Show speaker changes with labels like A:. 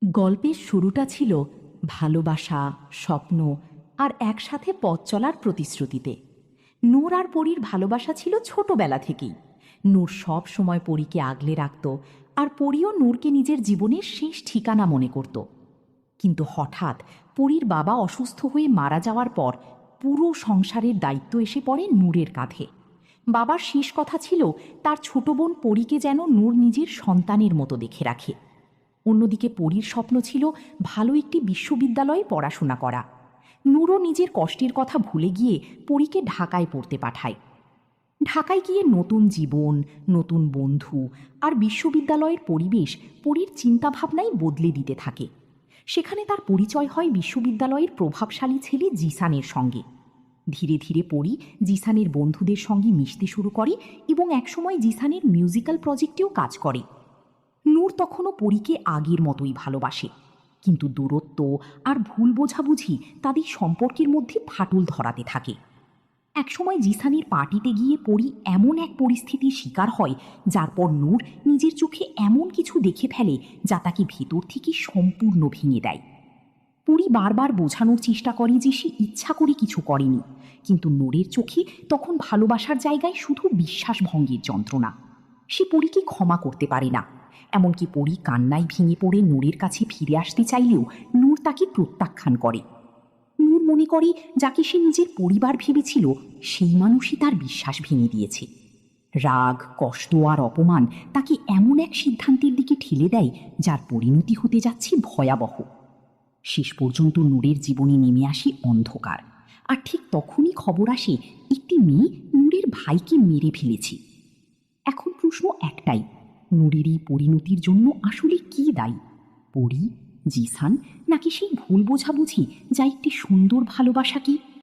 A: গল্পের শুরুটা ছিল ভালোবাসা, স্বপ্ন আর একসাথে পথ চলার প্রতিশ্রুতিতে। নূর আর পরীর ভালোবাসা ছিল ছোটবেলা থেকেই। নূর সব সময় পরীকে আগলে রাখত, আর পরীও নূরকে নিজের জীবনের শেষ ঠিকানা মনে করত। কিন্তু হঠাৎ পরীর বাবা অসুস্থ হয়ে মারা যাওয়ার পর পুরো সংসারের দায়িত্ব এসে পড়ে নূরের কাঁধে। বাবার শেষ কথা ছিল তার ছোট বোন পরীকে যেন নূর নিজের সন্তানের মতো দেখে রাখে। অন্যদিকে পরীর স্বপ্ন ছিল ভালো একটি বিশ্ববিদ্যালয়ে পড়াশোনা করা। নূরও নিজের কষ্টের কথা ভুলে গিয়ে পরীকে ঢাকায় পড়তে পাঠায়। ঢাকায় গিয়ে নতুন জীবন, নতুন বন্ধু আর বিশ্ববিদ্যালয়ের পরিবেশ পরীর চিন্তাভাবনাই বদলে দিতে থাকে। সেখানে তার পরিচয় হয় বিশ্ববিদ্যালয়ের প্রভাবশালী ছেলে জিসানের সঙ্গে। ধীরে ধীরে পরী জিসানের বন্ধুদের সঙ্গে মিশতে শুরু করে এবং একসময় জিসানের মিউজিক্যাল প্রজেক্টেও কাজ করে। নূর তখনও পরীকে আগের মতোই ভালোবাসে, কিন্তু দূরত্ব আর ভুল বোঝাবুঝি তাদের সম্পর্কের মধ্যে ফাটল ধরাতে থাকে। একসময় জিসানের পার্টিতে গিয়ে পরী এমন এক পরিস্থিতির শিকার হয় যার পর নূর নিজের চোখে এমন কিছু দেখে ফেলে যা তাকে ভেতর থেকে সম্পূর্ণ ভেঙে দেয়। পরী বারবার বোঝানোর চেষ্টা করে যে সে ইচ্ছা করে কিছু করেনি, কিন্তু নূরের চোখে তখন ভালোবাসার জায়গায় শুধু বিশ্বাসভঙ্গের যন্ত্রণা। সে পরীকে ক্ষমা করতে পারে না। এমনকি পরী কান্নায় ভেঙে পড়ে নূরের কাছে ফিরে আসতে চাইলেও নূর তাকে প্রত্যাখ্যান করে। নূর মনে করে যাকে সে নিজের পরিবার ভেবেছিল সেই মানুষই তার বিশ্বাস ভেঙে দিয়েছে। রাগ, কষ্ট আর অপমান তাকে এমন এক সিদ্ধান্তের দিকে ঠেলে দেয় যার পরিণতি হতে যাচ্ছে ভয়াবহ। শেষ পর্যন্ত নূরের জীবনে নেমে আসে অন্ধকার, আর ঠিক তখনই খবর আসে একটি মেয়ে নূরের ভাইকে মেরে ফেলেছে। এখন প্রশ্ন একটাই, নূরের এই পরিণতির জন্য আসলে কি দায়ী? পরী, জিসান, নাকি সেই ভুল বোঝাবুঝি যা একটি সুন্দর ভালোবাসাকে